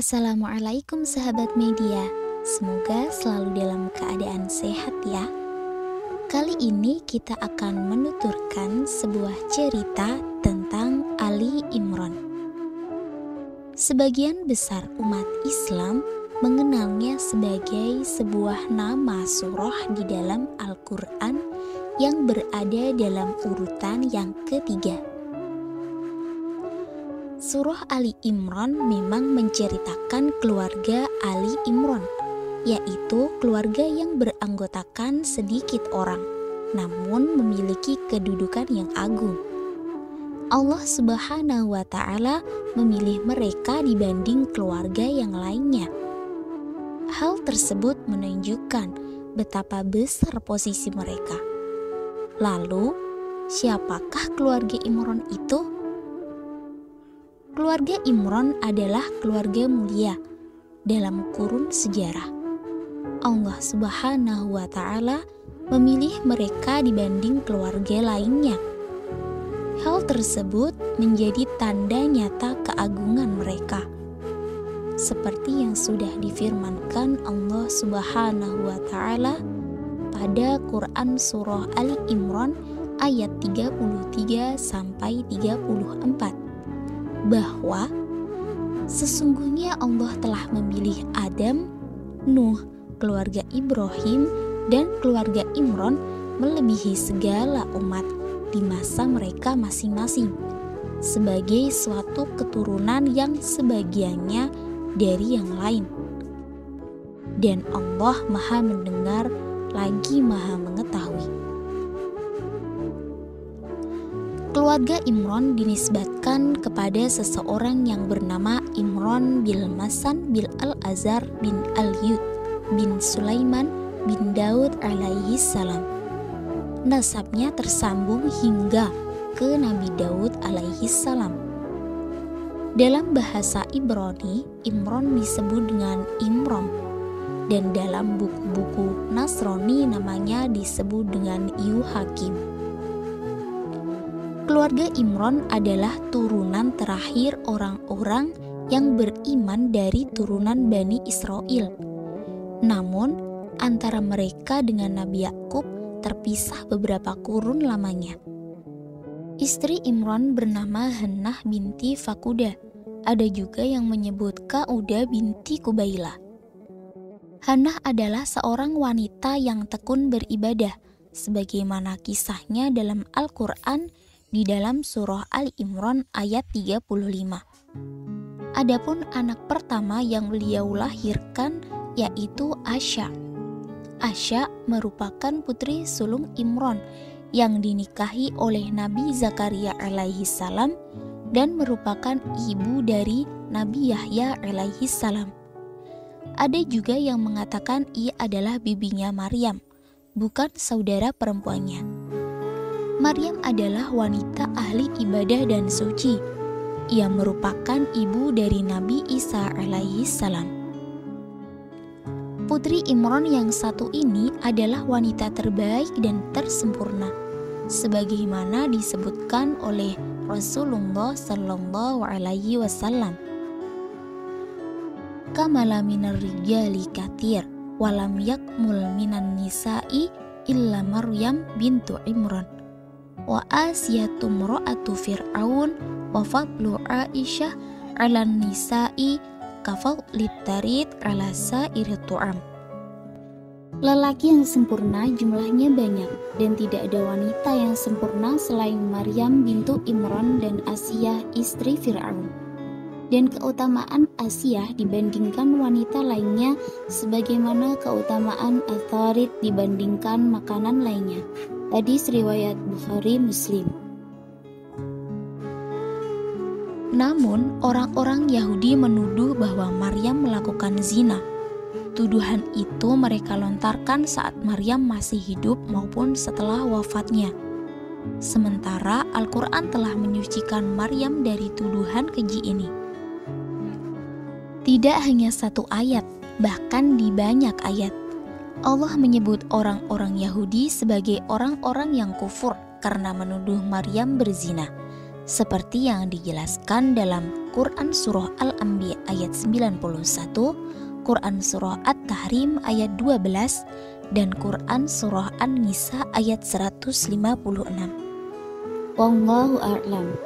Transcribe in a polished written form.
Assalamualaikum sahabat media, semoga selalu dalam keadaan sehat ya. Kali ini kita akan menuturkan sebuah cerita tentang Ali Imran. Sebagian besar umat Islam mengenalnya sebagai sebuah nama surah di dalam Al-Quran yang berada dalam urutan yang ketiga. Surah Ali Imran memang menceritakan keluarga Ali Imran, yaitu keluarga yang beranggotakan sedikit orang, namun memiliki kedudukan yang agung. Allah Subhanahu wa Ta'ala memilih mereka dibanding keluarga yang lainnya. Hal tersebut menunjukkan betapa besar posisi mereka. Lalu, siapakah keluarga Imran itu? Keluarga Imran adalah keluarga mulia dalam kurun sejarah. Allah Subhanahu wa Ta'ala memilih mereka dibanding keluarga lainnya. Hal tersebut menjadi tanda nyata keagungan mereka. Seperti yang sudah difirmankan Allah Subhanahu wa Ta'ala pada Quran surah Ali Imran ayat 33 sampai 34. Bahwa sesungguhnya Allah telah memilih Adam, Nuh, keluarga Ibrahim, dan keluarga Imran melebihi segala umat di masa mereka masing-masing sebagai suatu keturunan yang sebagiannya dari yang lain. Dan Allah Maha Mendengar lagi Maha Mengetahui. Keluarga Imran dinisbatkan kepada seseorang yang bernama Imran bin Masan bin Al-Azhar bin Al-Yud bin Sulaiman bin Daud alaihi salam. Nasabnya tersambung hingga ke Nabi Daud alaihi salam. Dalam bahasa Ibrani, Imran disebut dengan Imram, dan dalam buku-buku Nasrani namanya disebut dengan Yuhakim. Keluarga Imran adalah turunan terakhir orang-orang yang beriman dari turunan Bani Israel. Namun, antara mereka dengan Nabi Yakub terpisah beberapa kurun lamanya. Istri Imran bernama Hannah binti Fakuda. Ada juga yang menyebut Kauda binti Kubailah. Hannah adalah seorang wanita yang tekun beribadah, sebagaimana kisahnya dalam Al-Quran di dalam surah Ali Imran ayat 35. Adapun anak pertama yang beliau lahirkan yaitu Asya. Asya merupakan putri sulung Imran yang dinikahi oleh Nabi Zakaria alaihi salam dan merupakan ibu dari Nabi Yahya alaihi salam. Ada juga yang mengatakan ia adalah bibinya Maryam, bukan saudara perempuannya. Maryam adalah wanita ahli ibadah dan suci. Ia merupakan ibu dari Nabi Isa alaihi salam. Putri Imran yang satu ini adalah wanita terbaik dan tersempurna, sebagaimana disebutkan oleh Rasulullah sallallahu alaihi wasallam. Kamala minar rijali katsir, walam yakmul minan nisa'i illa Maryam bintu Imran. Wa Asiyatu mra'atu Fir'aun wa fadlu Aisyah 'alan nisa'i kafadlit tarid 'ala sa'iri tu'am. Lelaki yang sempurna jumlahnya banyak, dan tidak ada wanita yang sempurna selain Maryam bintu Imran dan Asiyah istri Fir'aun. Dan keutamaan Asiyah dibandingkan wanita lainnya sebagaimana keutamaan Atharid dibandingkan makanan lainnya. Hadis riwayat Bukhari Muslim. Namun, orang-orang Yahudi menuduh bahwa Maryam melakukan zina. Tuduhan itu mereka lontarkan saat Maryam masih hidup maupun setelah wafatnya. Sementara Al-Quran telah menyucikan Maryam dari tuduhan keji ini. Tidak hanya satu ayat, bahkan di banyak ayat, Allah menyebut orang-orang Yahudi sebagai orang-orang yang kufur karena menuduh Maryam berzina. seperti yang dijelaskan dalam Quran Surah Al-Anbiya ayat 91, Quran Surah At-Tahrim ayat 12, dan Quran Surah An-Nisa ayat 156. Wallahu a'lam.